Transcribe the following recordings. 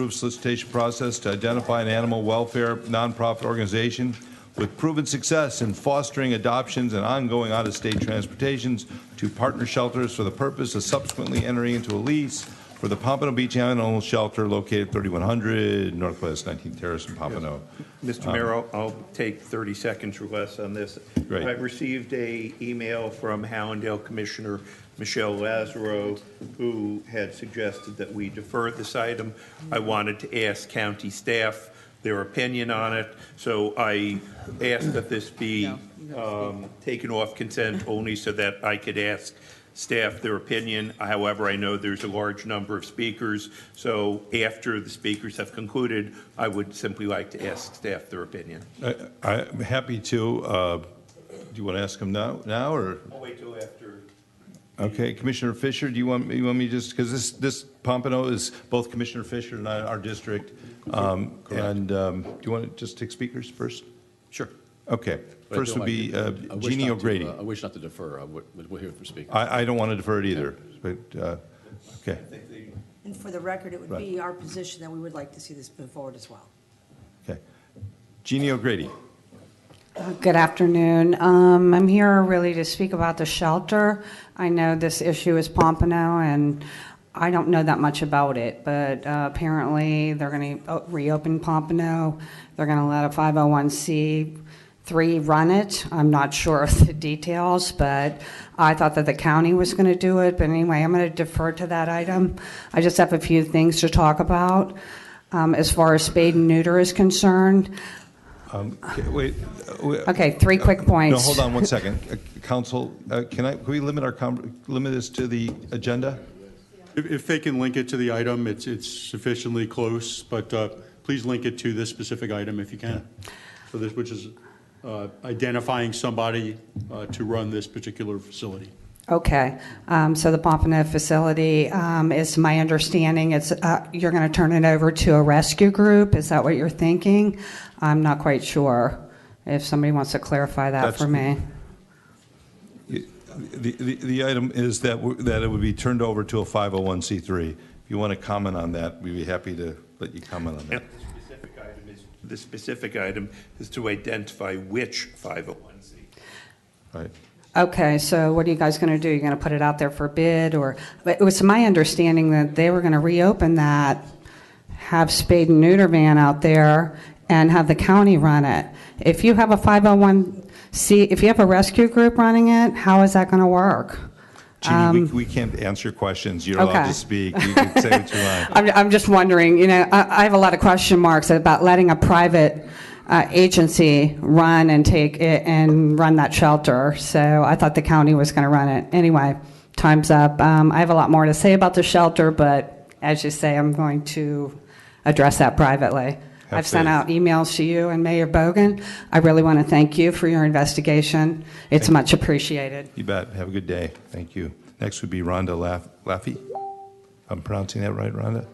approved solicitation process to identify an animal welfare nonprofit organization with proven success in fostering adoptions and ongoing out-of-state transportations to partner shelters for the purpose of subsequently entering into a lease for the Pompano Beach Animal Shelter located 3100 Northwest 19th Terrace in Pompano. Yes. Mr. Mayor, I'll take 30 seconds or less on this. Great. I received an email from Hallandale Commissioner Michelle Lazaro, who had suggested that we defer this item. I wanted to ask county staff their opinion on it, so I asked that this be taken off consent only so that I could ask staff their opinion. However, I know there's a large number of speakers, so after the speakers have concluded, I would simply like to ask staff their opinion. I'm happy to. Do you want to ask him now or? I'll wait till after. Okay, Commissioner Fisher, do you want me just, because this Pompano is both Commissioner Fisher and our district. And do you want to just take speakers first? Sure. Okay. First would be Jeannie O'Grady. I wish not to defer. We'll hear from speakers. I don't want to defer it either. But, okay. And for the record, it would be our position that we would like to see this move forward as well. Okay. Jeannie O'Grady. Good afternoon. I'm here really to speak about the shelter. I know this issue is Pompano, and I don't know that much about it, but apparently they're going to reopen Pompano. They're going to let a 501c3 run it. I'm not sure of the details, but I thought that the county was going to do it. But anyway, I'm going to defer to that item. I just have a few things to talk about. As far as spade and neuter is concerned, Okay, wait. okay, 3 quick points. No, hold on one second. Council, can we limit limit this to the agenda? If they can link it to the item, it's sufficiently close, but please link it to this specific item if you can. So this, which is identifying somebody to run this particular facility. Okay, so the Pompano facility, is my understanding, it's you're going to turn it over to a rescue group. Is that what you're thinking? I'm not quite sure. If somebody wants to clarify that for me. The item is that it would be turned over to a 501c3. If you want to comment on that, we'd be happy to let you comment on that. The specific item is to identify which 501c. Right. Okay, so what are you guys going to do? You're going to put it out there for bid, or? But it was my understanding that they were going to reopen that, have spade and neuter van out there, and have the county run it. If you have a 501c, if you have a rescue group running it, how is that going to work? Jeannie, we can't answer questions. You're allowed to speak. You can say what you want. I'm just wondering, you know, I have a lot of question marks about letting a private agency run and take it and run that shelter. So I thought the county was going to run it. Anyway, time's up. I have a lot more to say about the shelter, but as you say, I'm going to address that privately. I've sent out emails to you and Mayor Bogan. I really want to thank you for your investigation. It's much appreciated. You bet. Have a good day. Thank you. Next would be Rhonda Laffey. I'm pronouncing that right, Rhonda?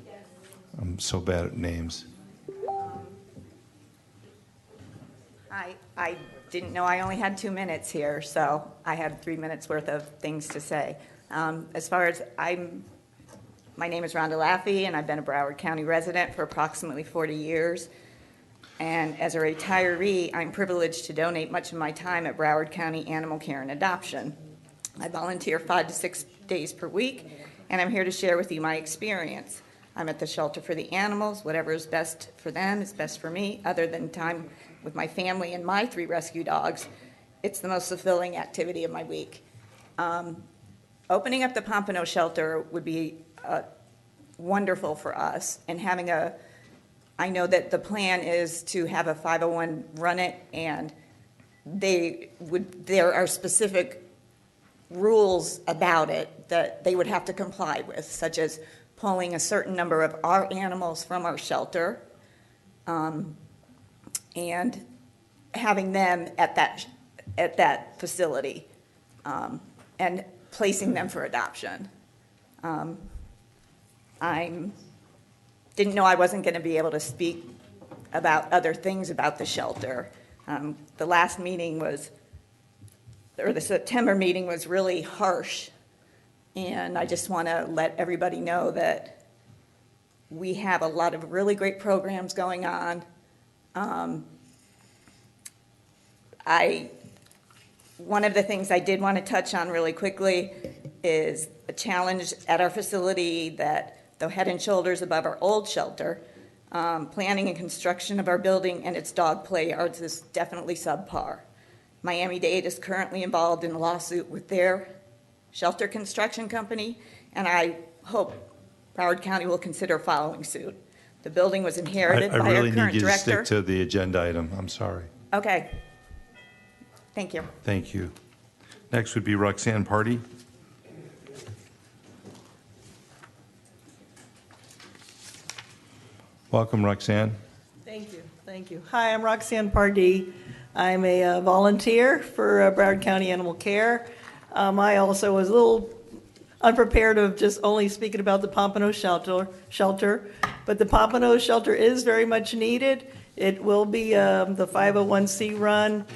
Yes. I'm so bad at names. I didn't know I only had 2 minutes here, so I had 3 minutes worth of things to say. As far as my name is Rhonda Laffey, and I've been a Broward County resident for approximately 40 years. And as a retiree, I'm privileged to donate much of my time at Broward County Animal Care and Adoption. I volunteer 5 to 6 days per week, and I'm here to share with you my experience. I'm at the shelter for the animals. Whatever is best for them is best for me. Other than time with my family and my 3 rescue dogs, it's the most fulfilling activity of my week. Opening up the Pompano Shelter would be wonderful for us, and having I know that the plan is to have a 501 run it, and there are specific rules about it that they would have to comply with, such as pulling a certain number of our animals from our shelter, and having them at that facility, and placing them for adoption. I didn't know I wasn't going to be able to speak about other things about the shelter. The last meeting the September meeting was really harsh, and I just want to let everybody know that We have a lot of really great programs going on. One of the things I did want to touch on really quickly is a challenge at our facility that, though head and shoulders above our old shelter, planning and construction of our building and its dog play yards is definitely subpar. Miami-Dade is currently involved in a lawsuit with their shelter construction company, and I hope Broward County will consider following suit. The building was inherited I by our really current need you to director. stick to the agenda item. I'm sorry. Okay. Thank you. Thank you. Next would be Roxanne Party. Welcome, Roxanne. Thank you, thank you. Hi, I'm Roxanne Pardee. I'm a volunteer for Broward County Animal Care. I also was a little unprepared of just only speaking about the Pompano Shelter, but the Pompano Shelter is very much needed. It will be the 501c run.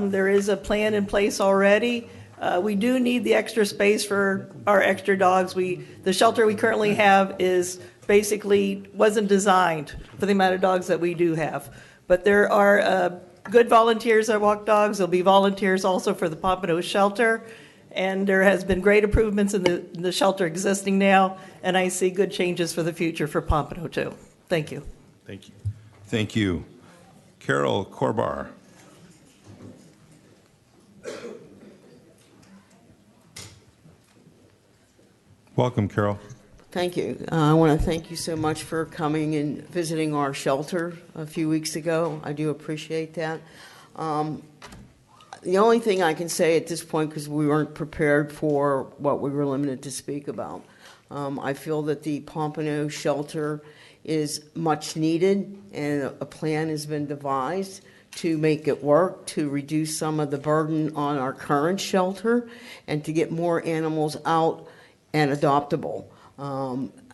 There is a plan in place already. We do need the extra space for our extra dogs. The shelter we currently have is basically wasn't designed for the amount of dogs that we do have. But there are good volunteers that walk dogs. There'll be volunteers also for the Pompano Shelter. And there has been great improvements in the shelter existing now, and I see good changes for the future for Pompano too. Thank you. Thank you. Thank you. Carol Corbar. Welcome, Carol. Thank you. I want to thank you so much for coming and visiting our shelter a few weeks ago. I do appreciate that. The only thing I can say at this point, because we weren't prepared for what we were limited to speak about, I feel that the Pompano Shelter is much needed, and a plan has been devised to make it work, to reduce some of the burden on our current shelter, and to get more animals out and adoptable.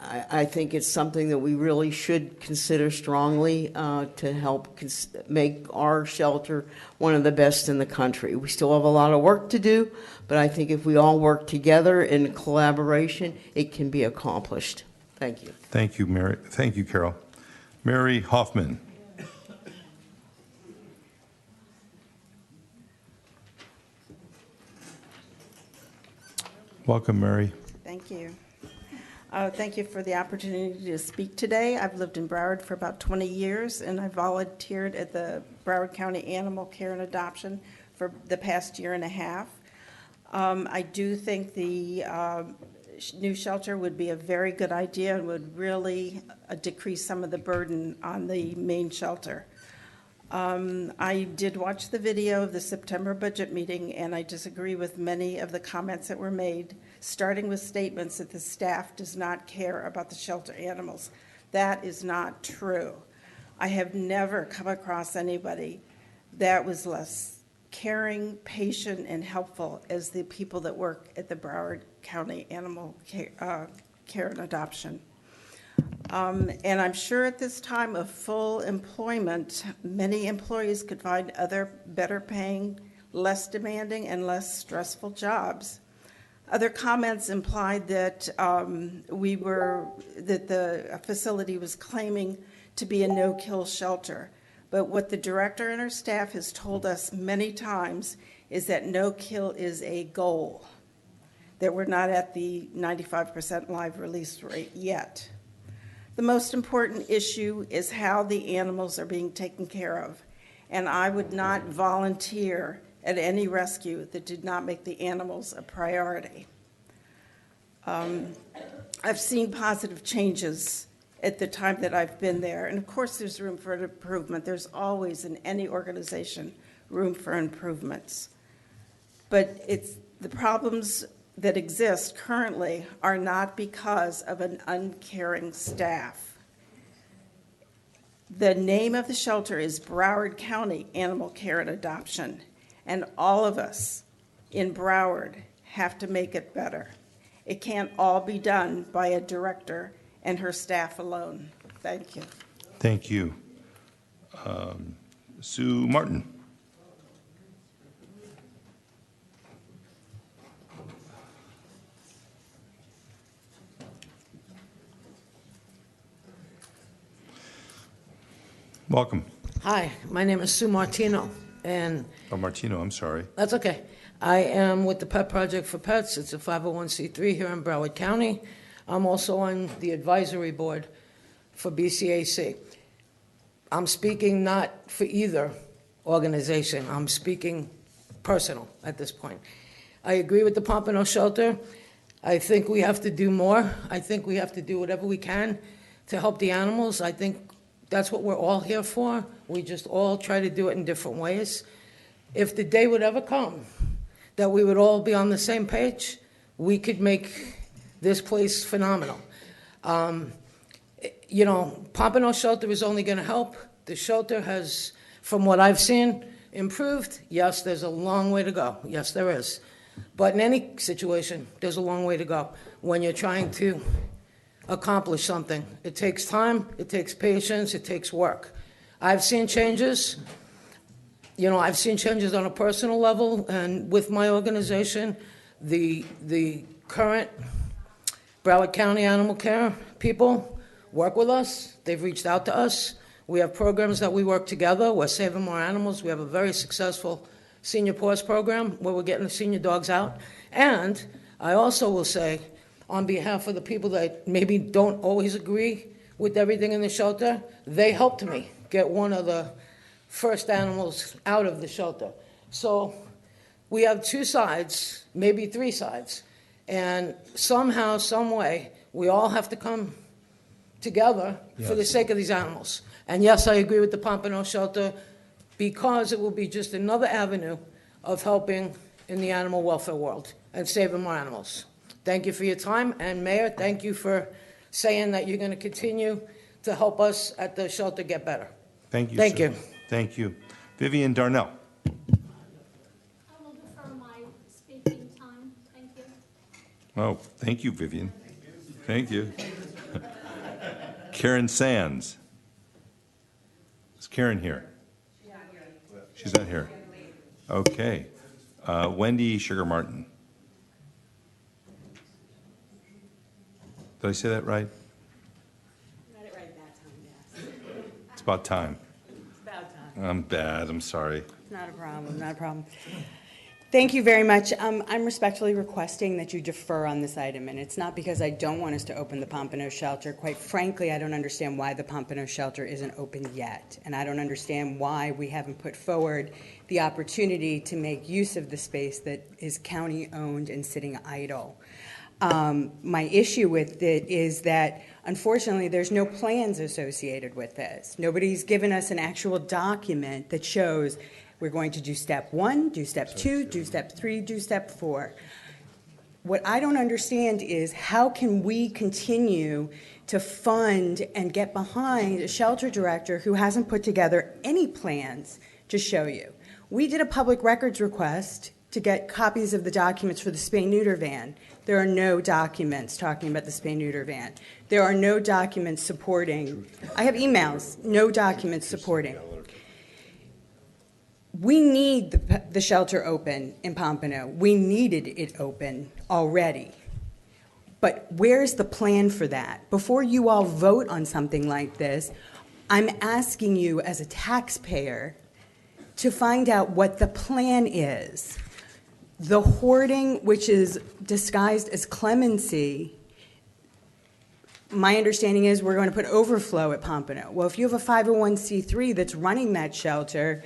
I think it's something that we really should consider strongly to help make our shelter one of the best in the country. We still have a lot of work to do, but I think if we all work together in collaboration, it can be accomplished. Thank you. Thank you, Mary. Thank you, Carol. Mary Hoffman. Welcome, Mary. Thank you. Thank you for the opportunity to speak today. I've lived in Broward for about 20 years, and I volunteered at the Broward County Animal Care and Adoption for the past year and a half. I do think the new shelter would be a very good idea and would really decrease some of the burden on the main shelter. I did watch the video of the September budget meeting, and I disagree with many of the comments that were made, starting with statements that the staff does not care about the shelter animals. That is not true. I have never come across anybody that was less caring, patient, and helpful as the people that work at the Broward County Animal Care and Adoption. And I'm sure at this time of full employment, many employees could find other better paying, less demanding, and less stressful jobs. Other comments implied that that the facility was claiming to be a no-kill shelter. But what the director and her staff has told us many times is that no-kill is a goal, that we're not at the 95% live release rate yet. The most important issue is how the animals are being taken care of, and I would not volunteer at any rescue that did not make the animals a priority. I've seen positive changes at the time that I've been there, and of course there's room for improvement. There's always in any organization room for improvements. But the problems that exist currently are not because of an uncaring staff. The name of the shelter is Broward County Animal Care and Adoption, and all of us in Broward have to make it better. It can't all be done by a director and her staff alone. Thank you. Thank you. Sue Martin. Welcome. Hi, my name is Sue Martino, and Oh, Martino, I'm sorry. that's okay. I am with the Pet Project for Pets. It's a 501c3 here in Broward County. I'm also on the advisory board for BCAC. I'm speaking not for either organization. I'm speaking personal at this point. I agree with the Pompano Shelter. I think we have to do more. I think we have to do whatever we can to help the animals. I think that's what we're all here for. We just all try to do it in different ways. If the day would ever come that we would all be on the same page, we could make this place phenomenal. Pompano Shelter is only going to help. The shelter has, from what I've seen, improved. Yes, there's a long way to go. Yes, there is. But in any situation, there's a long way to go when you're trying to accomplish something. It takes time, it takes patience, it takes work. I've seen changes. I've seen changes on a personal level, and with my organization, the current Broward County Animal Care people work with us. They've reached out to us. We have programs that we work together. We're saving more animals. We have a very successful senior paws program where we're getting the senior dogs out. And I also will say, on behalf of the people that maybe don't always agree with everything in the shelter, they helped me get one of the first animals out of the shelter. So we have two sides, maybe three sides, and somehow, some way, we all have to come together for the sake of these animals. And yes, I agree with the Pompano Shelter, because it will be just another avenue of helping in the animal welfare world and saving more animals. Thank you for your time, and Mayor, thank you for saying that you're going to continue to help us at the shelter get better. Thank you, Thank sir. you. Thank you. Vivian Darnell. I will defer my speaking time. Thank you. Oh, thank you, Vivian. Thank you. Karen Sands. Is Karen here? She's not here. Okay. Wendy Sugar Martin. Did I say that right? Got it right that time, yes. It's about time. It's about time. I'm bad. I'm sorry. It's not a problem, not a problem. Thank you very much. I'm respectfully requesting that you defer on this item, and it's not because I don't want us to open the Pompano Shelter. Quite frankly, I don't understand why the Pompano Shelter isn't open yet, and I don't understand why we haven't put forward the opportunity to make use of the space that is county-owned and sitting idle. My issue with it is that, unfortunately, there's no plans associated with this. Nobody's given us an actual document that shows we're going to do step 1, do step 2, do step 3, do step 4. What I don't understand is, how can we continue to fund and get behind a shelter director who hasn't put together any plans to show you? We did a public records request to get copies of the documents for the spay-neuter van. There are no documents talking about the spay-neuter van. There are no documents supporting. I have emails, no documents supporting. We need the shelter open in Pompano. We needed it open already. But where's the plan for that? Before you all vote on something like this, I'm asking you as a taxpayer to find out what the plan is. The hoarding, which is disguised as clemency, my understanding is we're going to put overflow at Pompano. Well, if you have a 501c3 that's running that shelter,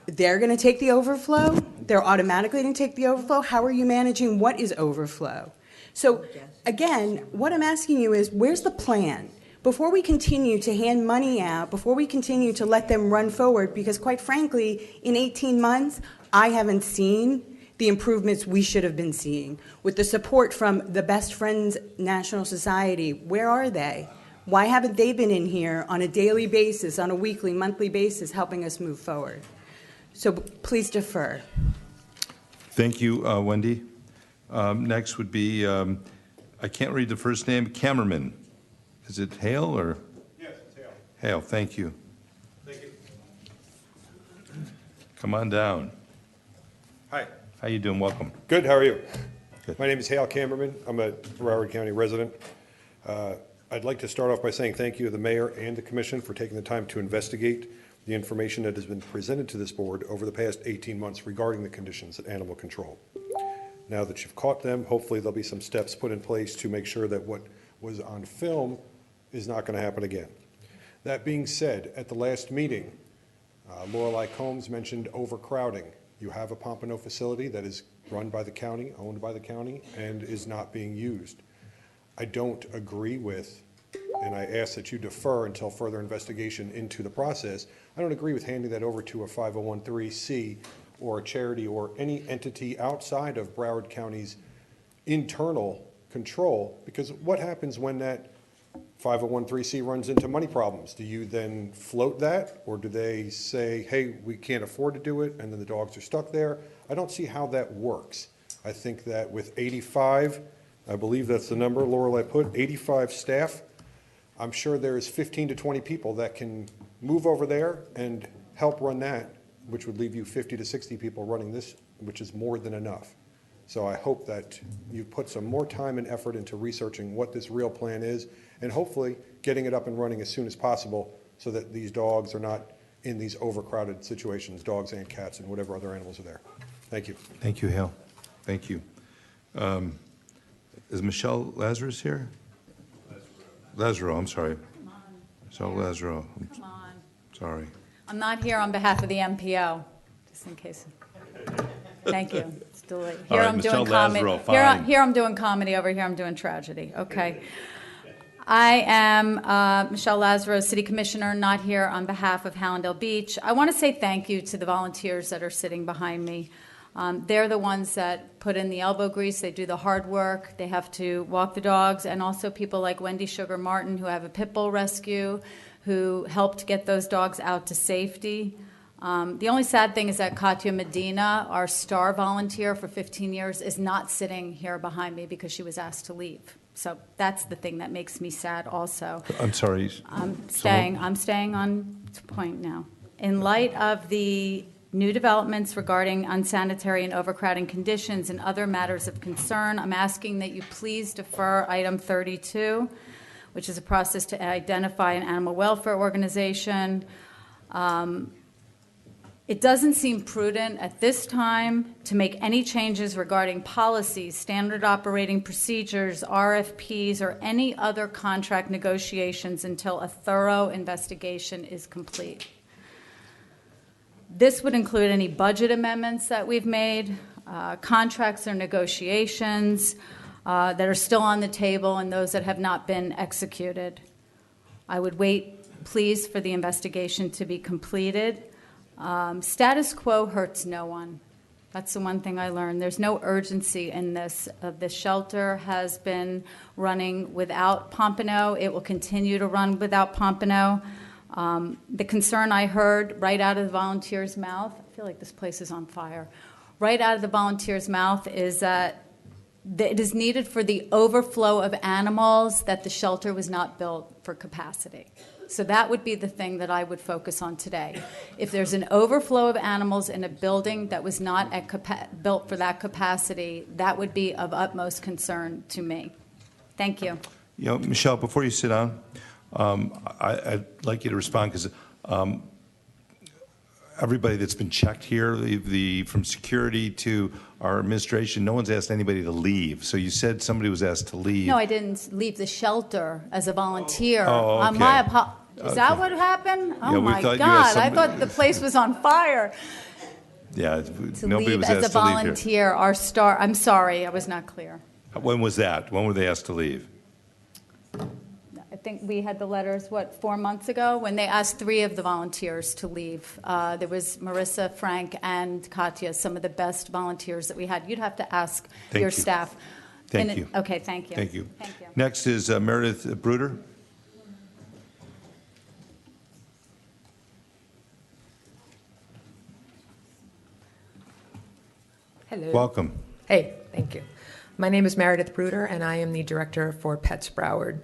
they're going to take the overflow? They're automatically going to take the overflow? How are you managing what is overflow? So, again, what I'm asking you is, where's the plan? Before we continue to hand money out, before we continue to let them run forward, because quite frankly, in 18 months, I haven't seen the improvements we should have been seeing. With the support from the Best Friends National Society, where are they? Why haven't they been in here on a daily basis, on a weekly, monthly basis, helping us move forward? So please defer. Thank you, Wendy. Next would be, I can't read the first name, Cameraman. Is it Hale or? Yes, it's Hale. Hale, thank you. Thank you. Come on down. Hi. How you doing? Welcome. Good, how are you? Good. My name is Hale Camberman. I'm a Broward County resident. I'd like to start off by saying thank you to the mayor and the commission for taking the time to investigate the information that has been presented to this board over the past 18 months regarding the conditions at animal control. Now that you've caught them, hopefully there'll be some steps put in place to make sure that what was on film is not going to happen again. That being said, at the last meeting, Lorelei Combs mentioned overcrowding. You have a Pompano facility that is run by the county, owned by the county, and is not being used. I don't agree with, and I ask that you defer until further investigation into the process, I don't agree with handing that over to a 501(c) or a charity or any entity outside of Broward County's internal control, because what happens when that 501(c) runs into money problems? Do you then float that, or do they say, hey, we can't afford to do it, and then the dogs are stuck there? I don't see how that works. I think that with 85, I believe that's the number Lorelei put, 85 staff, I'm sure there's 15 to 20 people that can move over there and help run that, which would leave you 50 to 60 people running this, which is more than enough. So I hope that you put some more time and effort into researching what this real plan is, and hopefully getting it up and running as soon as possible so that these dogs are not in these overcrowded situations, dogs and cats and whatever other animals are there. Thank you. Thank you, Hale. Thank you. Is Michelle Lazarus here? Lazaro, I'm sorry. Michelle Lazaro. Come on. Sorry. I'm not here on behalf of the MPO, just in case. Thank you. It's delayed. All Here right, I'm Michelle doing comedy. Lazaro, fine. Here I'm doing comedy. Over here I'm doing tragedy. Okay. I am Michelle Lazaro, City Commissioner, not here on behalf of Hallandale Beach. I want to say thank you to the volunteers that are sitting behind me. They're the ones that put in the elbow grease. They do the hard work. They have to walk the dogs, and also people like Wendy Sugar Martin, who have a pit bull rescue, who helped get those dogs out to safety. The only sad thing is that Katya Medina, our star volunteer for 15 years, is not sitting here behind me because she was asked to leave. So that's the thing that makes me sad also. I'm sorry. I'm staying on point now. In light of the new developments regarding unsanitary and overcrowding conditions and other matters of concern, I'm asking that you please defer item 32, which is a process to identify an animal welfare organization. It doesn't seem prudent at this time to make any changes regarding policies, standard operating procedures, RFPs, or any other contract negotiations until a thorough investigation is complete. This would include any budget amendments that we've made, contracts or negotiations that are still on the table, and those that have not been executed. I would wait, please, for the investigation to be completed. Status quo hurts no one. That's the one thing I learned. There's no urgency in this. The shelter has been running without Pompano. It will continue to run without Pompano. The concern I heard right out of the volunteer's mouth, I feel like this place is on fire, right out of the volunteer's mouth is that it is needed for the overflow of animals that the shelter was not built for capacity. So that would be the thing that I would focus on today. If there's an overflow of animals in a building that was not built for that capacity, that would be of utmost concern to me. Thank you. You know, Michelle, before you sit down, I'd like you to respond because everybody that's been checked here, from security to our administration, no one's asked anybody to leave. So you said somebody was asked to leave. No, I didn't leave the shelter as a volunteer. Oh, okay. Is that what happened? Oh, Yeah, we my thought you God. asked I somebody- thought the place was on fire. Yeah, To nobody leave was as asked a to leave here. volunteer, our star. I'm sorry, I was not clear. When was that? When were they asked to leave? I think we had the letters, 4 months ago, when they asked 3 of the volunteers to leave. There was Marissa, Frank, and Katya, some of the best volunteers that we had. You'd have to ask Thank your you. staff. Thank you. Okay, thank you. Thank you. Thank you. Next is Meredith Bruder. Hello. Welcome. Hey, thank you. My name is Meredith Bruder, and I am the director for Pets Broward.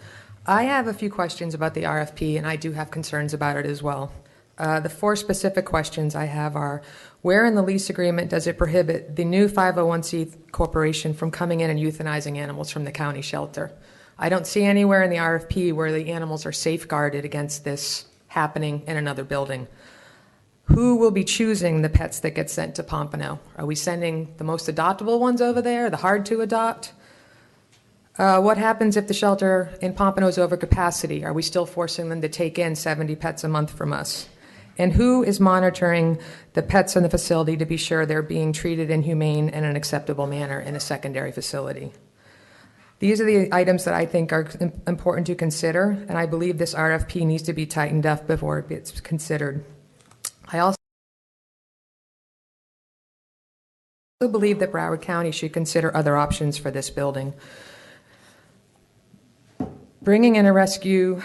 I have a few questions about the RFP, and I do have concerns about it as well. The 4 specific questions I have are, where in the lease agreement does it prohibit the new 501c corporation from coming in and euthanizing animals from the county shelter? I don't see anywhere in the RFP where the animals are safeguarded against this happening in another building. Who will be choosing the pets that get sent to Pompano? Are we sending the most adoptable ones over there, the hard to adopt? What happens if the shelter in Pompano is over capacity? Are we still forcing them to take in 70 pets a month from us? And who is monitoring the pets in the facility to be sure they're being treated in humane and an acceptable manner in a secondary facility? These are the items that I think are important to consider, and I believe this RFP needs to be tightened up before it gets considered. I also believe that Broward County should consider other options for this building. Bringing in a rescue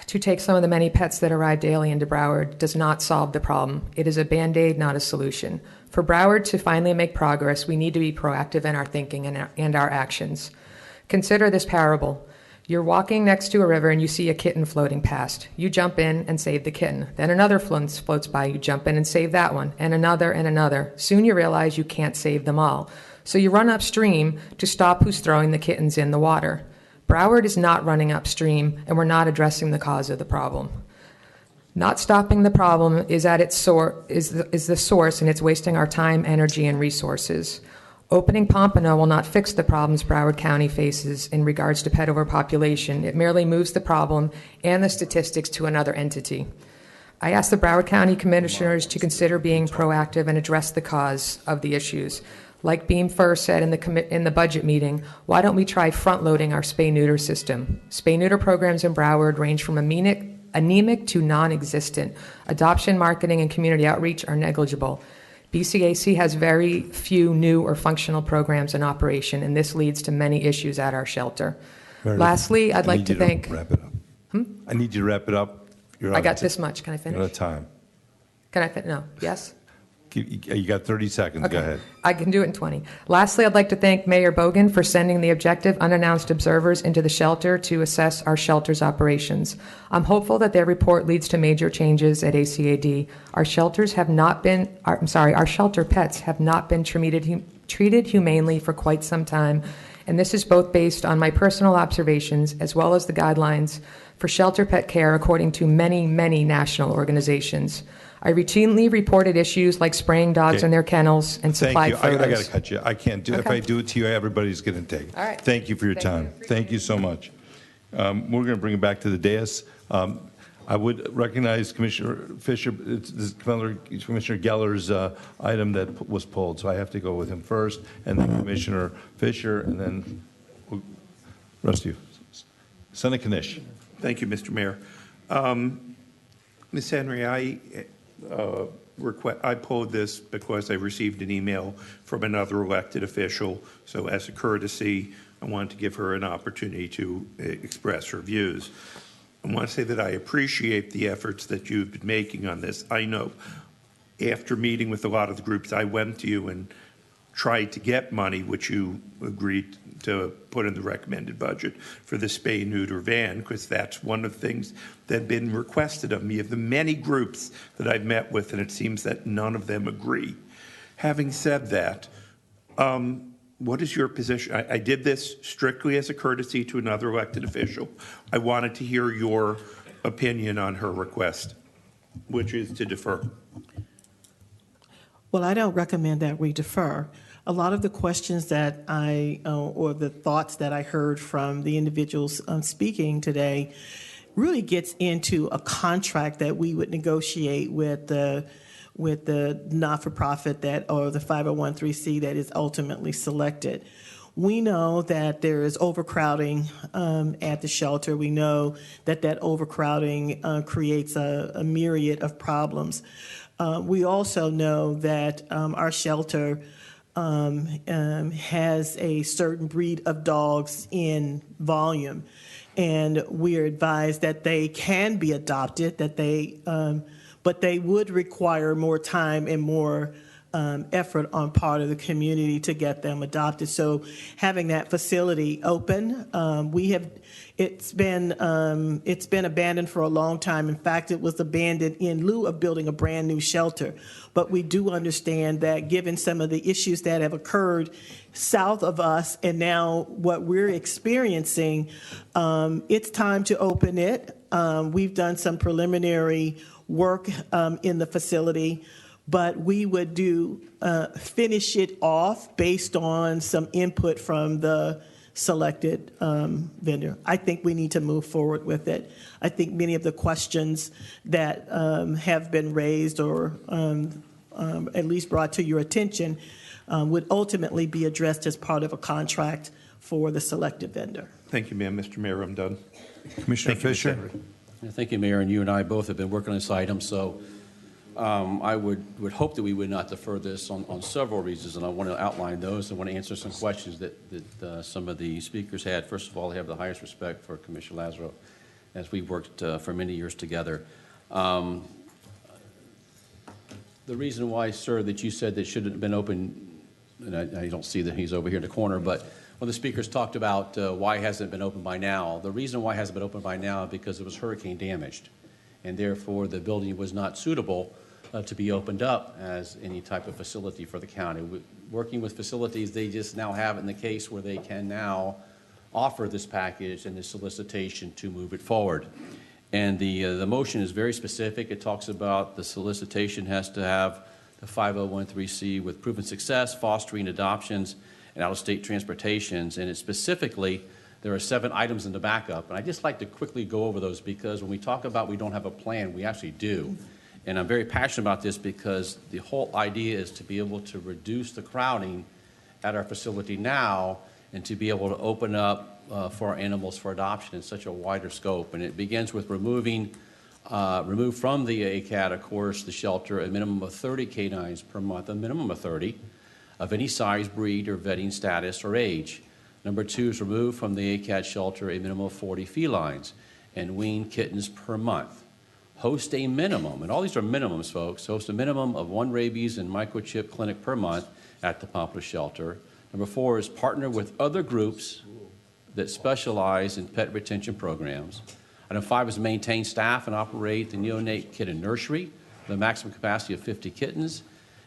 to take some of the many pets that arrive daily into Broward does not solve the problem. It is a Band-Aid, not a solution. For Broward to finally make progress, we need to be proactive in our thinking and our actions. Consider this parable. You're walking next to a river and you see a kitten floating past. You jump in and save the kitten. Then another floats by. You jump in and save that one, and another and another. Soon you realize you can't save them all. So you run upstream to stop who's throwing the kittens in the water. Broward is not running upstream, and we're not addressing the cause of the problem. Not stopping the problem is at its is the source, and it's wasting our time, energy, and resources. Opening Pompano will not fix the problems Broward County faces in regards to pet overpopulation. It merely moves the problem and the statistics to another entity. I ask the Broward County Commissioners to consider being proactive and address the cause of the issues. Like Beam first said in the budget meeting, why don't we try front-loading our spay-neuter system? Spay-neuter programs in Broward range from anemic to non-existent. Adoption, marketing, and community outreach are negligible. BCAC has very few new or functional programs in operation, and this leads to many issues at our shelter. Lastly, I'd like to thank... Wrap it up. I need you to wrap it up. I got this much. Can I finish? You're out of time. Can I finish? No. Yes? You got 30 seconds. Okay. Go ahead. I can do it in 20. Lastly, I'd like to thank Mayor Bogan for sending the objective, unannounced observers into the shelter to assess our shelter's operations. I'm hopeful that their report leads to major changes at ACAD. Our shelter pets have not been treated humanely for quite some time, and this is both based on my personal observations as well as the guidelines for shelter pet care according to many, many national organizations. I routinely reported issues like spraying dogs in their kennels and supplied photos. I got to cut you. I can't do it. If I do it to you, everybody's going to take it. All right. Thank you for your time. Thank you so much. We're going to bring it back to the dais. I would recognize Commissioner Fisher. It's Commissioner Geller's item that was pulled, so I have to go with him first, and then Commissioner Fisher, and then the rest of you. Senator Knish. Thank you, Mr. Mayor. Ms. Henry, I pulled this because I received an email from another elected official, so as a courtesy, I wanted to give her an opportunity to express her views. I want to say that I appreciate the efforts that you've been making on this. I know after meeting with a lot of the groups, I went to you and tried to get money, which you agreed to put in the recommended budget for the spay-neuter van, because that's one of the things that have been requested of me of the many groups that I've met with, and it seems that none of them agree. Having said that, what is your position? I did this strictly as a courtesy to another elected official. I wanted to hear your opinion on her request, which is to defer. Well, I don't recommend that we defer. A lot of the questions that or the thoughts that I heard from the individuals speaking today really gets into a contract that we would negotiate with the not-for-profit or the 501(c) that is ultimately selected. We know that there is overcrowding at the shelter. We know that overcrowding creates a myriad of problems. We also know that our shelter has a certain breed of dogs in volume, and we are advised that they can be adopted, but they would require more time and more effort on part of the community to get them adopted. So having that facility open, it's been abandoned for a long time. In fact, it was abandoned in lieu of building a brand new shelter. But we do understand that given some of the issues that have occurred south of us and now what we're experiencing, it's time to open it. We've done some preliminary work in the facility, but we would finish it off based on some input from the selected vendor. I think we need to move forward with it. I think many of the questions that have been raised or at least brought to your attention would ultimately be addressed as part of a contract for the selected vendor. Thank you, ma'am. Mr. Mayor, I'm done. Commissioner Thank you, Ms. Fisher? Henry. Thank you, Mayor, and you and I both have been working on this item, so I would hope that we would not defer this on several reasons, and I want to outline those. I want to answer some questions that some of the speakers had. First of all, I have the highest respect for Commissioner Lazaro, as we've worked for many years together. The reason why, sir, that you said that should have been open, and I don't see that he's over here in the corner, but when the speakers talked about why hasn't it been open by now, the reason why it hasn't been open by now is because it was hurricane damaged, and therefore the building was not suitable to be opened up as any type of facility for the county. Working with facilities, they just now have it in the case where they can now offer this package and this solicitation to move it forward. And the motion is very specific. It talks about the solicitation has to have the 5013C with proven success, fostering adoptions, and out-of-state transportations. And it specifically, there are 7 items in the backup. And I'd just like to quickly go over those because when we talk about we don't have a plan, we actually do. And I'm very passionate about this because the whole idea is to be able to reduce the crowding at our facility now and to be able to open up for our animals for adoption in such a wider scope. And it begins with remove from the ACAD, of course, the shelter, a minimum of 30 canines per month, a minimum of 30, of any size, breed, or vetting status or age. Number 2 is remove from the ACAD shelter a minimum of 40 felines and wean kittens per month. Host a minimum, and all these are minimums, folks, host a minimum of 1 rabies and microchip clinic per month at the Pompano Shelter. Number 4 is partner with other groups that specialize in pet retention programs. Item 5 is maintain staff and operate the neonate kitten nursery with a maximum capacity of 50 kittens.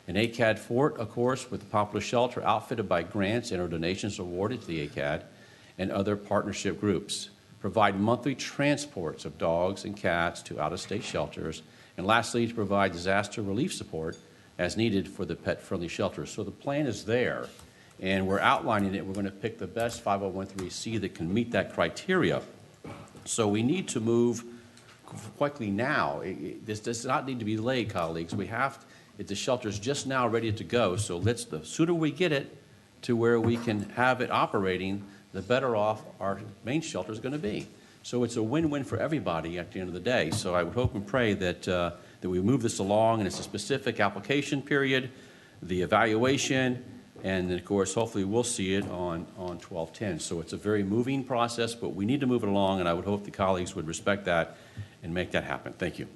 An ACAD fort, of course, with the Pompano Shelter outfitted by grants and or donations awarded to the ACAD and other partnership groups. Provide monthly transports of dogs and cats to out-of-state shelters. And lastly, to provide disaster relief support as needed for the pet-friendly shelters. So the plan is there, and we're outlining it. We're going to pick the best 5013C that can meet that criteria. So we need to move quickly now. This does not need to be delayed, colleagues. We have the shelter's just now ready to go. So the sooner we get it to where we can have it operating, the better off our main shelter is going to be. So it's a win-win for everybody at the end of the day. So I would hope and pray that that we move this along, and it's a specific application period, the evaluation, and then, of course, hopefully we'll see it on 12/10. So it's a very moving process, but we need to move it along, and I would hope the colleagues would respect that and make that happen. Thank you.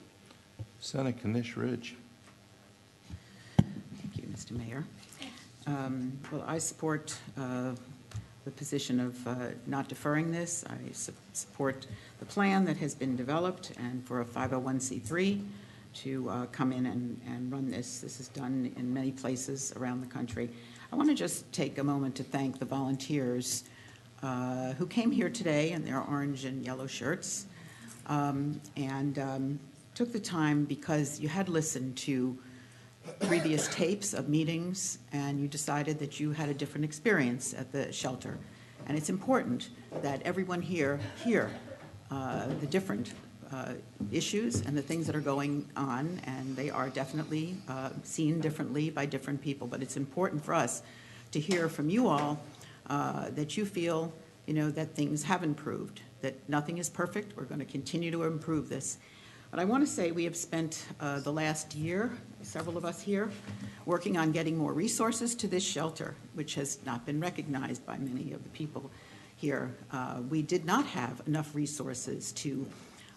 Senator Knish Ridge. Thank you, Mr. Mayor. Well, I support the position of not deferring this. I support the plan that has been developed and for a 501c3 to come in and run this. This is done in many places around the country. I want to just take a moment to thank the volunteers who came here today in their orange and yellow shirts and took the time because you had listened to previous tapes of meetings and you decided that you had a different experience at the shelter. And it's important that everyone here hear the different issues and the things that are going on, and they are definitely seen differently by different people. But it's important for us to hear from you all that you feel, that things have improved, that nothing is perfect. We're going to continue to improve this. But I want to say we have spent the last year, several of us here, working on getting more resources to this shelter, which has not been recognized by many of the people here. We did not have enough resources to,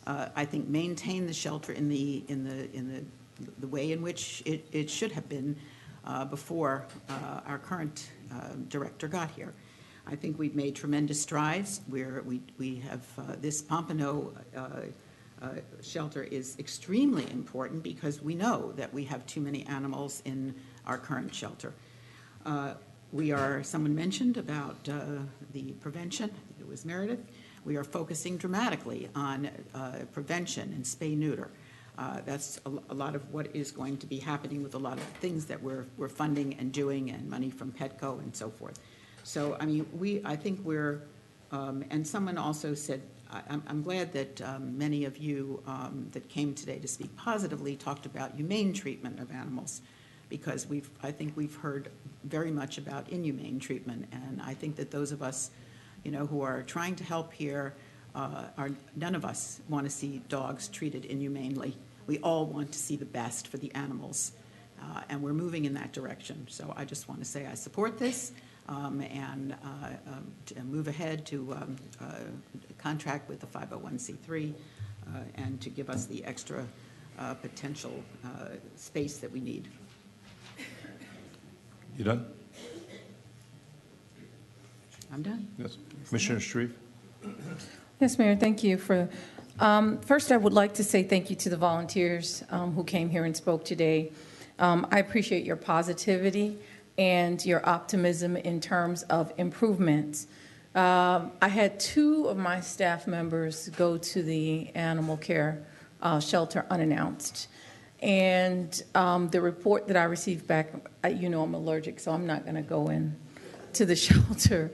I think, maintain the shelter in the way in which it should have been before our current director got here. I think we've made tremendous strides. We have this Pompano shelter is extremely important because we know that we have too many animals in our current shelter. Someone mentioned about the prevention, I think it was Meredith. We are focusing dramatically on prevention and spay-neuter. That's a lot of what is going to be happening with a lot of things that we're funding and doing, and money from Petco and so forth. So, I mean, I think we're, and someone also said, I'm glad that many of you that came today to speak positively talked about humane treatment of animals, because I think we've heard very much about inhumane treatment, and I think that those of us, who are trying to help here, none of us want to see dogs treated inhumanely. We all want to see the best for the animals, and we're moving in that direction. So I just want to say I support this, and to move ahead to contract with the 501c3 and to give us the extra potential space that we need. You done? I'm done. Yes. Commissioner Sharif? Yes, Mayor, thank you for, first I would like to say thank you to the volunteers who came here and spoke today. I appreciate your positivity and your optimism in terms of improvements. I had 2 of my staff members go to the animal care shelter unannounced. And the report that I received back, I'm allergic, so I'm not going to go in to the shelter.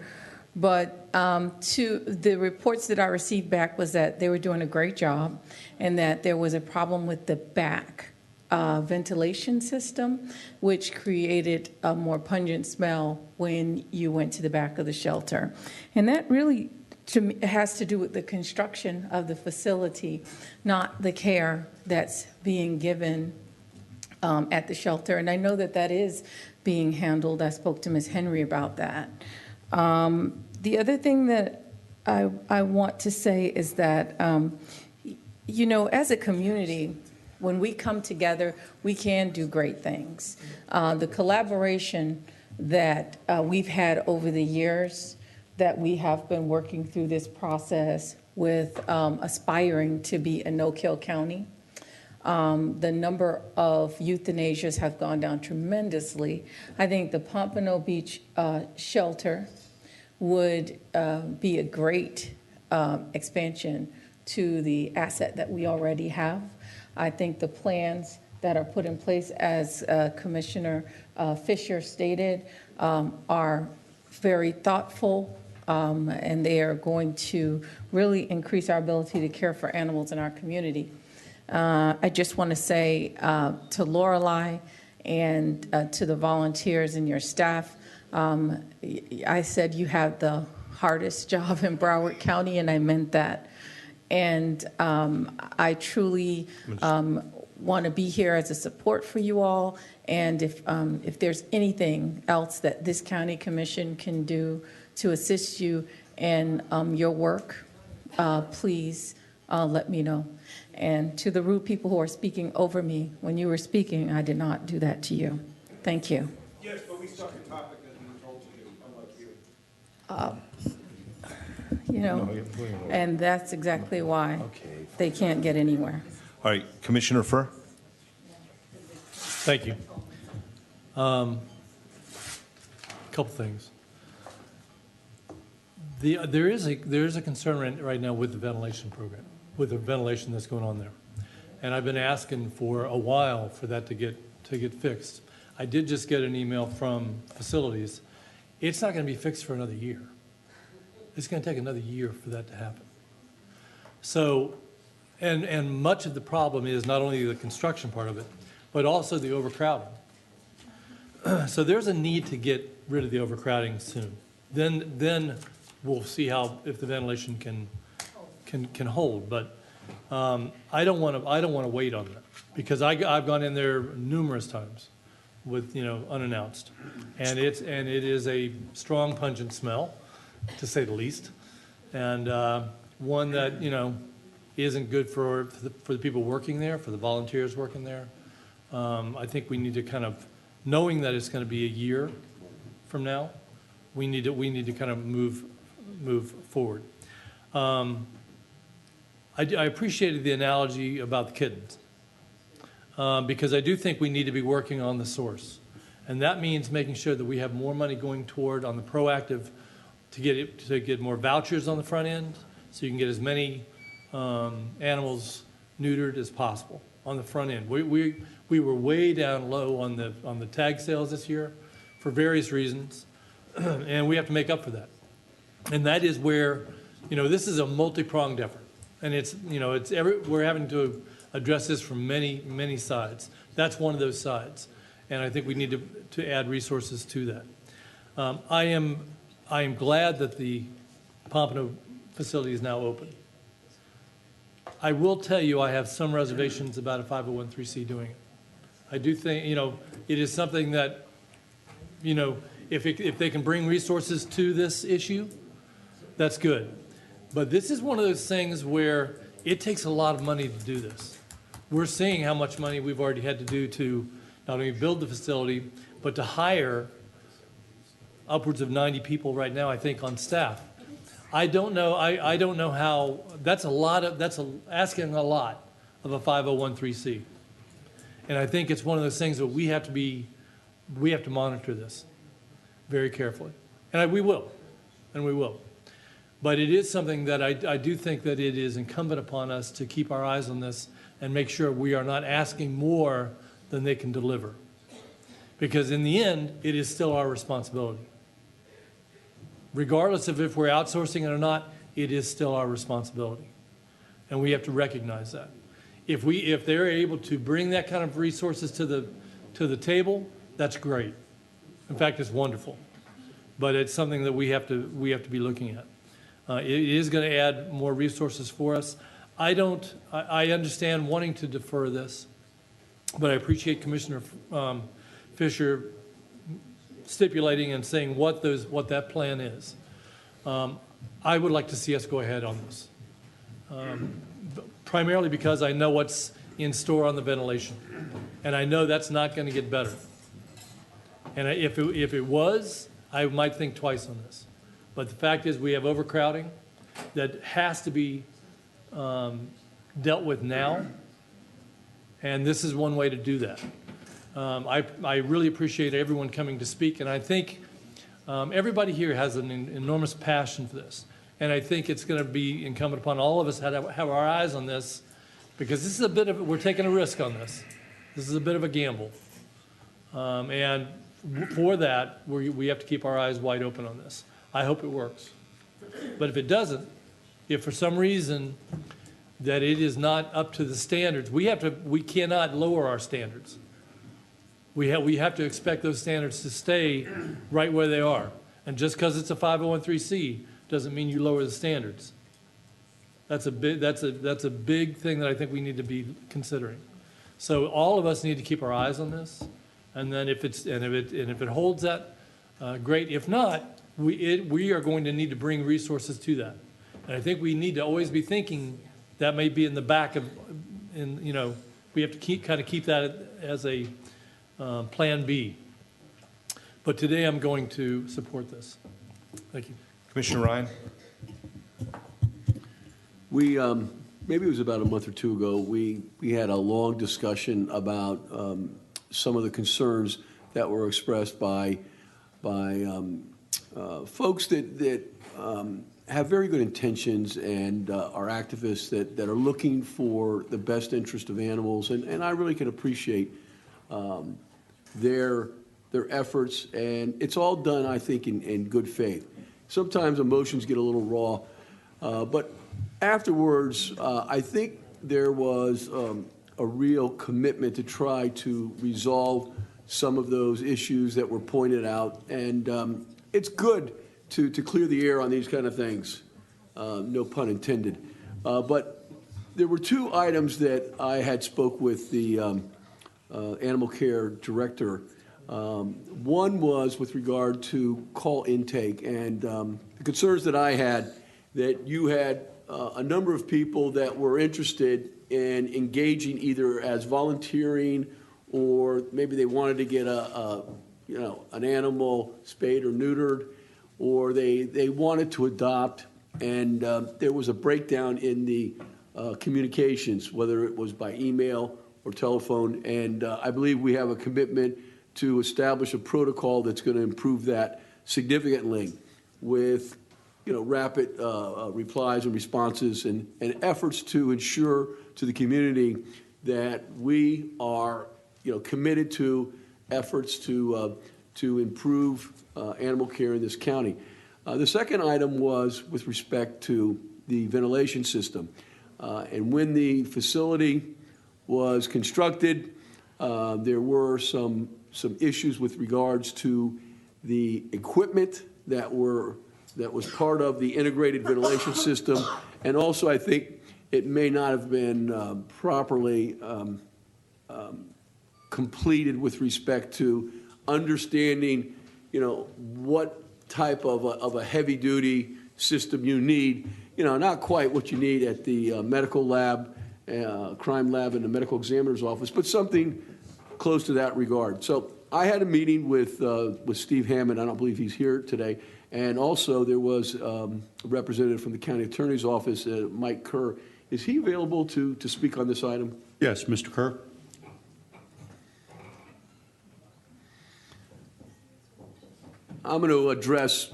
But the reports that I received back was that they were doing a great job and that there was a problem with the back ventilation system, which created a more pungent smell when you went to the back of the shelter. And that really has to do with the construction of the facility, not the care that's being given at the shelter. And I know that that is being handled. I spoke to Ms. Henry about that. The other thing that I want to say is that, as a community, when we come together, we can do great things. The collaboration that we've had over the years, that we have been working through this process with aspiring to be a no-kill county. The number of euthanasias have gone down tremendously. I think the Pompano Beach shelter would be a great expansion to the asset that we already have. I think the plans that are put in place, as Commissioner Fisher stated, are very thoughtful, and they are going to really increase our ability to care for animals in our community. I just want to say to Lorelei and to the volunteers and your staff, I said you have the hardest job in Broward County, and I meant that. And I truly want to be here as a support for you all. And if there's anything else that this county commission can do to assist you in your work, please let me know. And to the rude people who are speaking over me, when you were speaking, I did not do that to you. Thank you. Yes, but we stuck a topic that we were told to do, unlike you. And that's exactly why they can't get anywhere. All right, Commissioner Furr? Thank you. Couple things. There is a concern right now with the ventilation program, with the ventilation that's going on there, and I've been asking for a while for that to get fixed. I did just get an email from facilities. It's not going to be fixed for another year. It's going to take another year for that to happen. So, and much of the problem is not only the construction part of it, but also the overcrowding. So there's a need to get rid of the overcrowding soon. Then we'll see if the ventilation can hold. But I don't want to wait on that, because I've gone in there numerous times with unannounced, and it is a strong, pungent smell, to say the least, and one that isn't good for the people working there, for the volunteers working there. I think we need to kind of knowing that it's going to be a year from now, we need to kind of move forward. I appreciated the analogy about the kittens, because I do think we need to be working on the source. And that means making sure that we have more money going toward on the proactive to get more vouchers on the front end, so you can get as many animals neutered as possible on the front end. We were way down low on the tag sales this year for various reasons, and we have to make up for that. And that is where, this is a multi-pronged effort, and we're having to address this from many sides. That's one of those sides, and I think we need to add resources to that. I am glad that the Pompano facility is now open. I will tell you, I have some reservations about a 501(c) doing it. I do think, it is something that, if they can bring resources to this issue, that's good. But this is one of those things where it takes a lot of money to do this. We're seeing how much money we've already had to do to not only build the facility, but to hire upwards of 90 people right now, I think, on staff. I don't know how, that's asking a lot of a 501(c). And I think it's one of those things that we have to monitor this very carefully. And we will. But it is something that I do think that it is incumbent upon us to keep our eyes on this and make sure we are not asking more than they can deliver. Because in the end, it is still our responsibility. Regardless of if we're outsourcing it or not, it is still our responsibility. And we have to recognize that. If they're able to bring that kind of resources to the table, that's great. In fact, it's wonderful. But it's something that we have to be looking at. It is going to add more resources for us. I understand wanting to defer this, but I appreciate Commissioner Fisher stipulating and saying what that plan is. I would like to see us go ahead on this, primarily because I know what's in store on the ventilation, and I know that's not going to get better. And if it was, I might think twice on this. But the fact is, we have overcrowding that has to be dealt with now, and this is one way to do that. I really appreciate everyone coming to speak, and I think everybody here has an enormous passion for this. And I think it's going to be incumbent upon all of us to have our eyes on this, because this is we're taking a risk on this. This is a bit of a gamble. And for that, we have to keep our eyes wide open on this. I hope it works. But if it doesn't, if for some reason that it is not up to the standards, we cannot lower our standards. We have to expect those standards to stay right where they are. And just because it's a 501(c) doesn't mean you lower the standards. That's a big thing that I think we need to be considering. So all of us need to keep our eyes on this, and then if it holds that, great. If not, we are going to need to bring resources to that. And I think we need to always be thinking that may be in the back of, we have to keep that as a plan B. But today I'm going to support this. Thank you. Commissioner Ryan? We, maybe it was about a month or two ago, we had a long discussion about some of the concerns that were expressed by folks that have very good intentions and are activists that are looking for the best interest of animals. And I really can appreciate their efforts. And it's all done, I think, in good faith. Sometimes emotions get a little raw. But afterwards, I think there was a real commitment to try to resolve some of those issues that were pointed out. And it's good to clear the air on these kind of things, no pun intended. But there were two items that I had spoke with the animal care director. One was with regard to call intake and the concerns that I had, that you had a number of people that were interested in engaging either as volunteering or maybe they wanted to get an animal spayed or neutered, or they wanted to adopt, and there was a breakdown in the communications, whether it was by email or telephone, and I believe we have a commitment to establish a protocol that's going to improve that significantly with rapid replies and responses and efforts to ensure to the community that we are committed to efforts to improve animal care in this county. The second item was with respect to the ventilation system. And when the facility was constructed, there were some issues with regards to the equipment that was part of the integrated ventilation system, and also I think it may not have been properly completed with respect to understanding, what type of a heavy-duty system you need. Not quite what you need at the medical lab, crime lab, and the medical examiner's office, but something close to that regard. So I had a meeting with Steve Hammond. I don't believe he's here today. And also there was a representative from the county attorney's office, Mike Kerr. Is he available to speak on this item? Yes, Mr. Kerr. I'm going to address,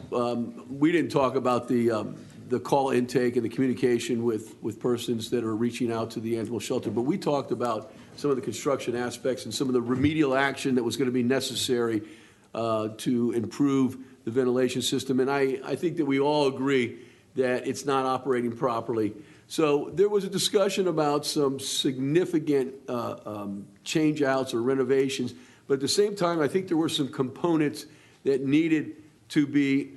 we didn't talk about the call intake and the communication with persons that are reaching out to the animal shelter, but we talked about some of the construction aspects and some of the remedial action that was going to be necessary to improve the ventilation system. And I think that we all agree that it's not operating properly. So there was a discussion about some significant change outs or renovations, but at the same time, I think there were some components that needed to be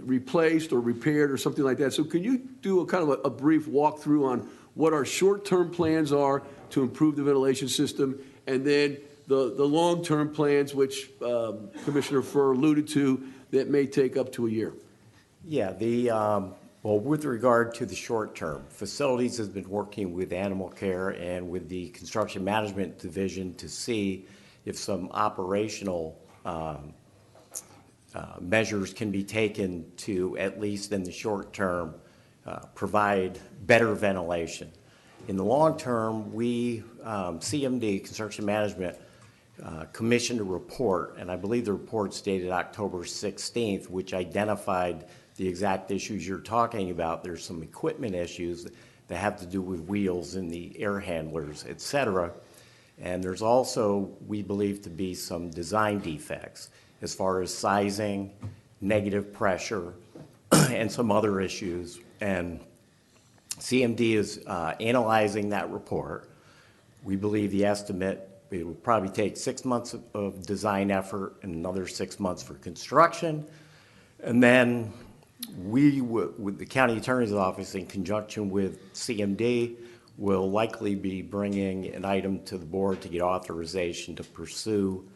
replaced or repaired or something like that. So can you do a kind of a brief walkthrough on what our short-term plans are to improve the ventilation system, and then the long-term plans, which Commissioner Furr alluded to, that may take up to a year? Yeah, well, with regard to the short term, facilities has been working with animal care and with the construction management division to see if some operational measures can be taken to, at least in the short term, provide better ventilation. In the long term, we, CMD, Construction Management, commissioned a report, and I believe the report's dated October 16th, which identified the exact issues you're talking about. There's some equipment issues that have to do with wheels and the air handlers, et cetera. And there's also, we believe, to be some design defects as far as sizing, negative pressure, and some other issues. And CMD is analyzing that report. We believe the estimate, it will probably take 6 months of design effort and another 6 months for construction. And then we, with the county attorney's office, in conjunction with CMD, will likely be bringing an item to the board to get authorization to pursue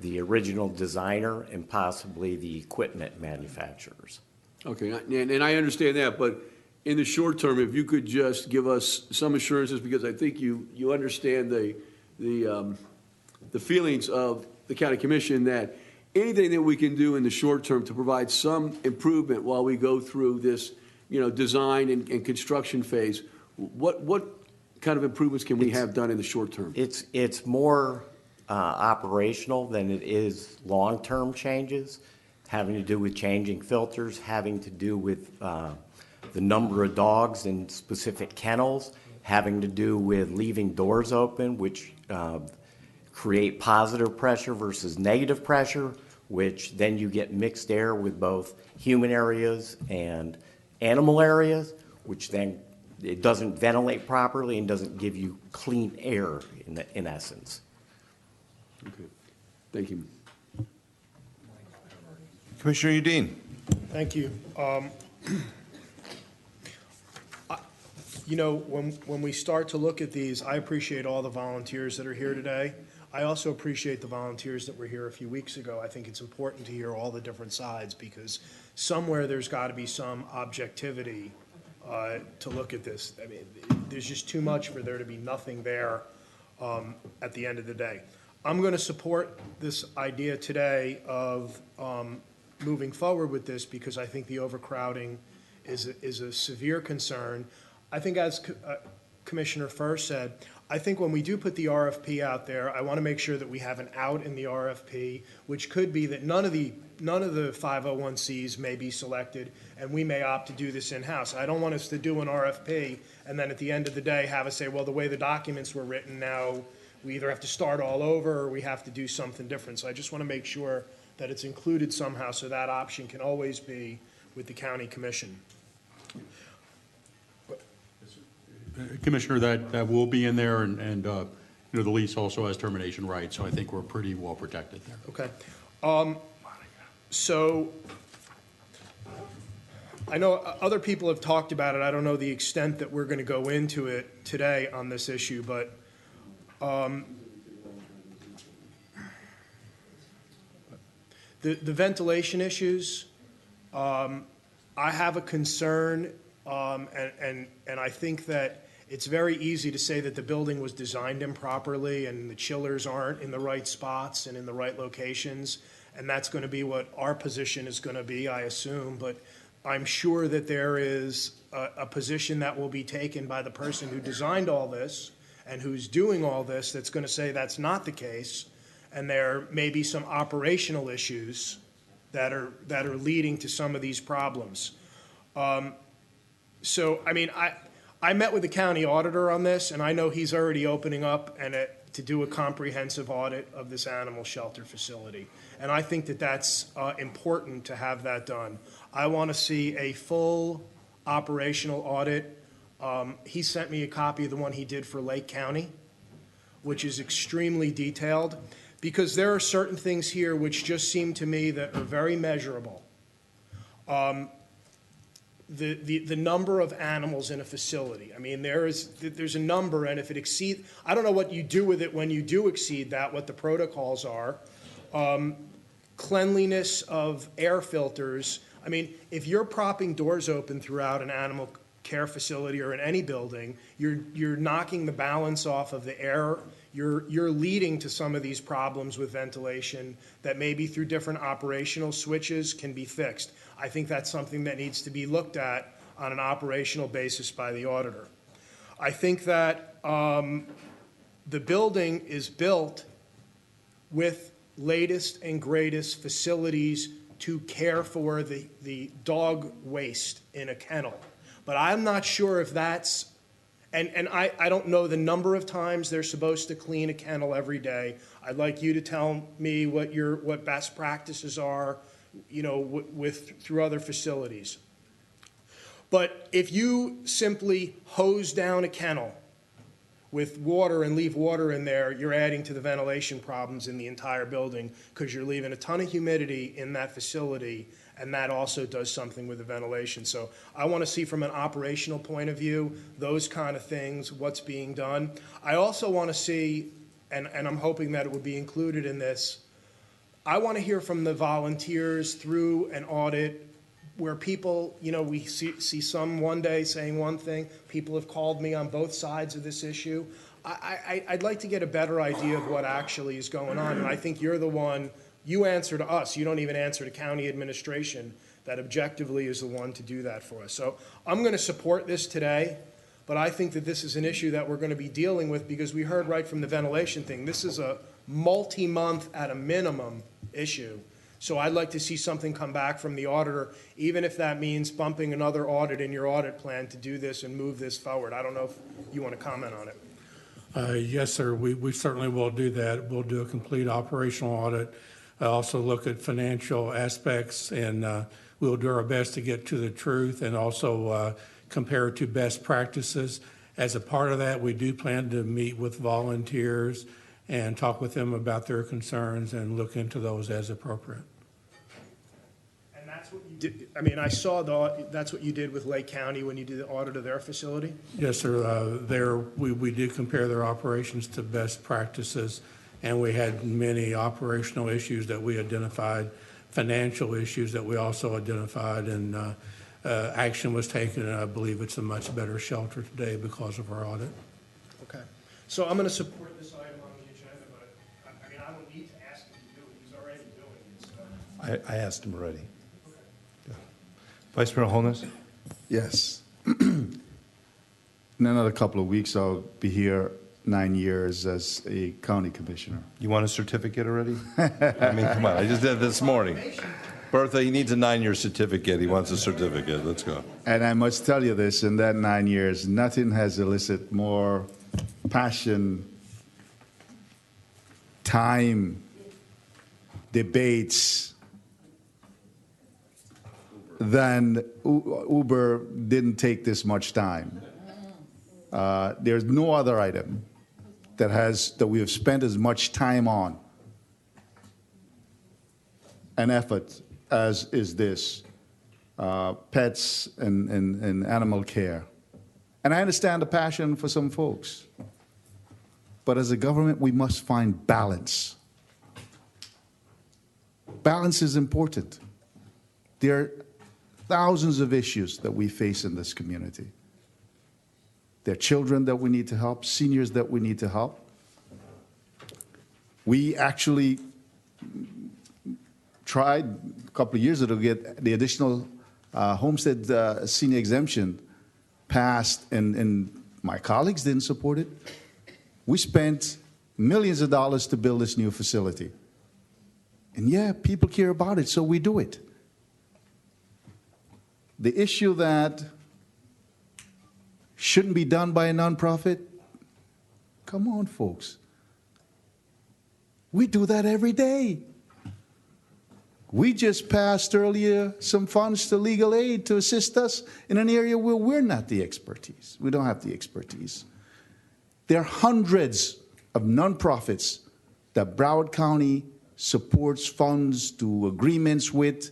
the original designer and possibly the equipment manufacturers. Okay, and I understand that, but in the short term, if you could just give us some assurances, because I think you understand the feelings of the county commission, that anything that we can do in the short term to provide some improvement while we go through this, design and construction phase, what kind of improvements can we have done in the short term? It's more operational than it is long-term changes, having to do with changing filters, having to do with the number of dogs in specific kennels, having to do with leaving doors open, which create positive pressure versus negative pressure, which then you get mixed air with both human areas and animal areas, which then it doesn't ventilate properly and doesn't give you clean air in essence. Okay, thank you. Commissioner Udine. Thank you. When we start to look at these, I appreciate all the volunteers that are here today. I also appreciate the volunteers that were here a few weeks ago. I think it's important to hear all the different sides, because somewhere there's got to be some objectivity to look at this. I mean, there's just too much for there to be nothing there at the end of the day. I'm going to support this idea today of moving forward with this because I think the overcrowding is a severe concern. I think as Commissioner First said, I think when we do put the RFP out there, I want to make sure that we have an out in the RFP, which could be that none of the 501Cs may be selected, and we may opt to do this in-house. I don't want us to do an RFP, and then at the end of the day have us say, well, the way the documents were written now, we either have to start all over or we have to do something different. So I just want to make sure that it's included somehow so that option can always be with the county commission. Commissioner, that will be in there, and you know, the lease also has termination rights, so I think we're pretty well protected there. Okay. So I know other people have talked about it. I don't know the extent that we're going to go into it today on this issue, but the ventilation issues, I have a concern, and I think that it's very easy to say that the building was designed improperly and the chillers aren't in the right spots and in the right locations, and that's going to be what our position is going to be, I assume. But I'm sure that there is a position that will be taken by the person who designed all this and who's doing all this that's going to say that's not the case, and there may be some operational issues that are leading to some of these problems. So, I mean, I met with the county auditor on this, and I know he's already opening up to do a comprehensive audit of this animal shelter facility. And I think that that's important to have that done. I want to see a full operational audit. He sent me a copy of the one he did for Lake County, which is extremely detailed, because there are certain things here which just seem to me that are very measurable. The number of animals in a facility. I mean, there's a number, and if it exceeds, I don't know what you do with it when you do exceed that, what the protocols are. Cleanliness of air filters. I mean, if you're propping doors open throughout an animal care facility or in any building, you're knocking the balance off of the air. You're leading to some of these problems with ventilation that maybe through different operational switches can be fixed. I think that's something that needs to be looked at on an operational basis by the auditor. I think that the building is built with latest and greatest facilities to care for the dog waste in a kennel. But I'm not sure if that's, and I don't know the number of times they're supposed to clean a kennel every day. I'd like you to tell me what best practices are, you know, through other facilities. But if you simply hose down a kennel with water and leave water in there, you're adding to the ventilation problems in the entire building because you're leaving a ton of humidity in that facility, and that also does something with the ventilation. So I want to see from an operational point of view, those kind of things, what's being done. I also want to see, and I'm hoping that it would be included in this, I want to hear from the volunteers through an audit where people, you know, we see some one day saying one thing. People have called me on both sides of this issue. I'd like to get a better idea of what actually is going on, and I think you're the one, you answer to us. You don't even answer to county administration that objectively is the one to do that for us. So I'm going to support this today, but I think that this is an issue that we're going to be dealing with because we heard right from the ventilation thing. This is a multi-month at a minimum issue. So I'd like to see something come back from the auditor, even if that means bumping another audit in your audit plan to do this and move this forward. I don't know if you want to comment on it. Yes, sir. We certainly will do that. We'll do a complete operational audit. Also look at financial aspects, and we'll do our best to get to the truth and also compare it to best practices. As a part of that, we do plan to meet with volunteers and talk with them about their concerns and look into those as appropriate. And that's what you did. I mean, I saw that's what you did with Lake County when you did the audit of their facility? Yes, sir. We did compare their operations to best practices, and we had many operational issues that we identified, financial issues that we also identified, and action was taken, and I believe it's a much better shelter today because of our audit. Okay. So I'm going to support this item on the agenda, but I mean, I asked him already. Vice Mayor Holness? Yes. In another couple of weeks, I'll be here 9 years as a county commissioner. You want a certificate already? I mean, come on, I just did it this morning. Bertha, he needs a 9-year certificate. He wants a certificate. Let's go. And I must tell you this, in that 9 years, nothing has elicited more passion, time, debates than Uber didn't take this much time. There's no other item that we have spent as much time on and effort as is this, pets and animal care. And I understand the passion for some folks. But as a government, we must find balance. Balance is important. There are thousands of issues that we face in this community. There are children that we need to help, seniors that we need to help. We actually tried a couple of years ago to get the additional homestead senior exemption passed, and my colleagues didn't support it. We spent millions of dollars to build this new facility. And yeah, people care about it, so we do it. The issue that shouldn't be done by a nonprofit, come on, folks. We do that every day. We just passed earlier some funds to legal aid to assist us in an area where we're not the expertise. We don't have the expertise. There are hundreds of nonprofits that Broward County supports, funds, to agreements with.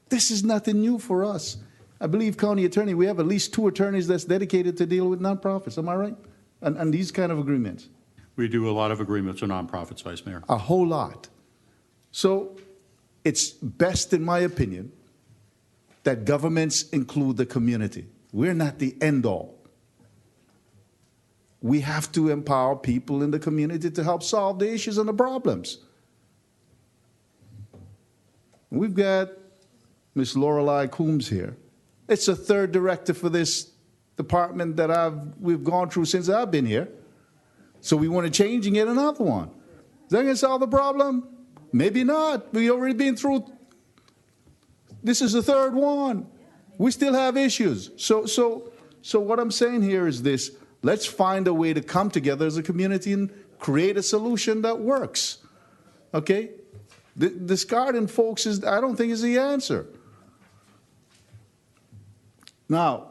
This is nothing new for us. I believe, County Attorney, we have at least 2 attorneys that's dedicated to deal with nonprofits. Am I right? And these kind of agreements. We do a lot of agreements with nonprofits, Vice Mayor. A whole lot. So it's best, in my opinion, that governments include the community. We're not the end all. We have to empower people in the community to help solve the issues and the problems. We've got Ms. Lorelei Coombs here. It's a 3rd director for this department that we've gone through since I've been here. So we want to change and get another one. Is that going to solve the problem? Maybe not. We've already been through. This is the 3rd one. We still have issues. So what I'm saying here is this. Let's find a way to come together as a community and create a solution that works. Okay? Discarding folks I don't think is the answer. Now,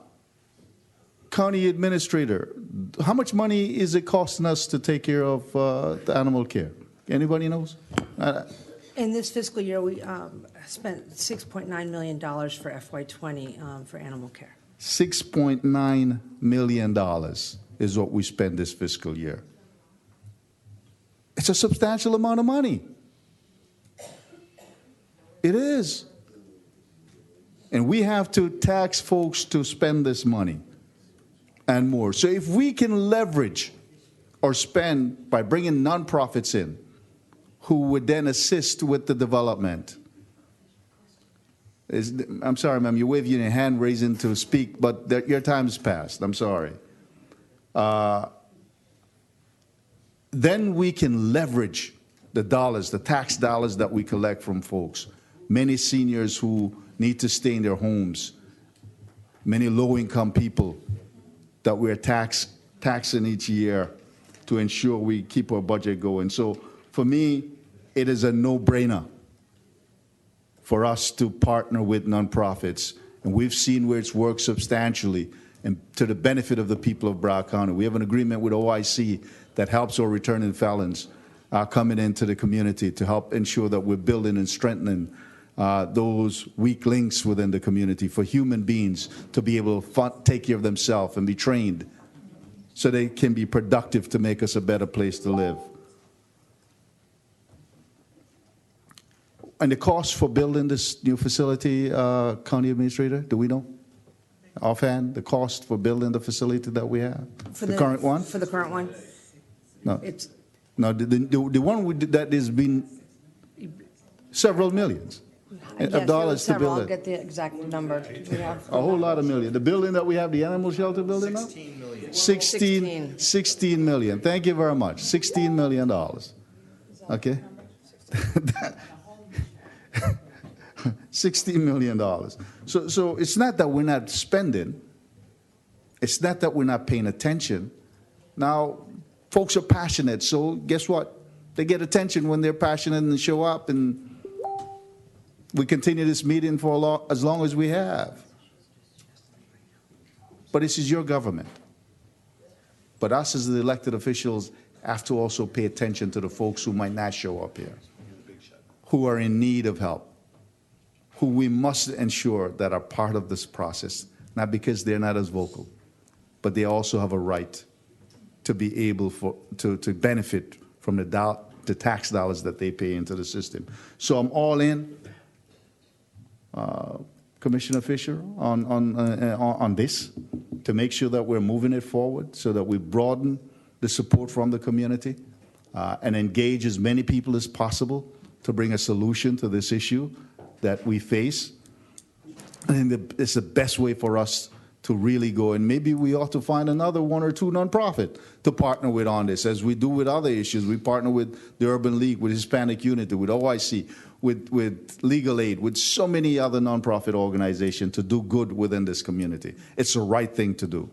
County Administrator, how much money is it costing us to take care of the animal care? Anybody knows? In this fiscal year, we spent $6.9 million for FY20 for animal care. $6.9 million is what we spend this fiscal year. It's a substantial amount of money. It is. And we have to tax folks to spend this money and more. So if we can leverage or spend by bringing nonprofits in who would then assist with the development. I'm sorry, ma'am, you're waving your hand raising to speak, but your time's passed. I'm sorry. Then we can leverage the dollars, the tax dollars that we collect from folks. Many seniors who need to stay in their homes, many low-income people that we're taxing each year to ensure we keep our budget going. So for me, it is a no-brainer for us to partner with nonprofits. And we've seen where it's worked substantially and to the benefit of the people of Broward County. We have an agreement with OIC that helps our returning felons coming into the community to help ensure that we're building and strengthening those weak links within the community for human beings to be able to take care of themselves and be trained so they can be productive to make us a better place to live. And the cost for building this new facility, County Administrator, do we know? Offhand, the cost for building the facility that we have? For the current one? For the current one? No. It's No, the one that is being... several millions Yes, of dollars to several. build I'll it. get the exact number. We have A whole lot of million. The building that we have, the animal shelter building now? 16 million. 16 million. Thank you very much. $16 million. Okay? $16 million. So it's not that we're not spending. It's not that we're not paying attention. Now, folks are passionate, so guess what? They get attention when they're passionate and show up, and we continue this meeting for as long as we have. But this is your government. But us as the elected officials have to also pay attention to the folks who might not show up here, who are in need of help, who we must ensure that are part of this process, not because they're not as vocal, but they also have a right to be able to benefit from the tax dollars that they pay into the system. So I'm all in, Commissioner Fisher, on this, to make sure that we're moving it forward so that we broaden the support from the community and engage as many people as possible to bring a solution to this issue that we face. I think it's the best way for us to really go, and maybe we ought to find another one or two nonprofit to partner with on this, as we do with other issues. We partner with the Urban League, with Hispanic Unity, with OIC, with Legal Aid, with so many other nonprofit organizations to do good within this community. It's the right thing to do.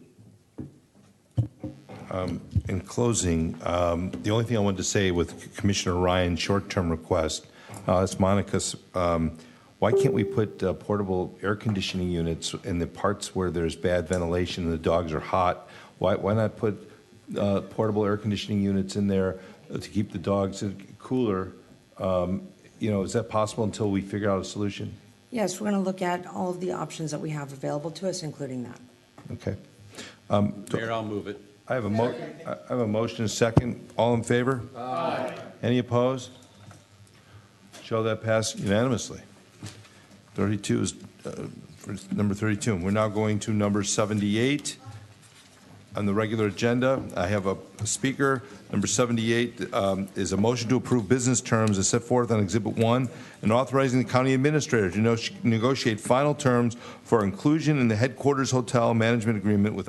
In closing, the only thing I wanted to say with Commissioner Ryan's short-term request, it's Monica's, why can't we put portable air conditioning units in the parts where there's bad ventilation and the dogs are hot? Why not put portable air conditioning units in there to keep the dogs cooler? Is that possible until we figure out a solution? Yes, we're going to look at all of the options that we have available to us, including that. Okay. Mayor, I'll move it. I have a motion, and a second. All in favor? Aye. Any opposed? Show that pass unanimously. 32 is for number 32. We're now going to number 78 on the regular agenda. I have a speaker. Number 78 is a motion to approve business terms as set forth on Exhibit 1 and authorizing the county administrator to negotiate final terms for inclusion in the headquarters hotel management agreement with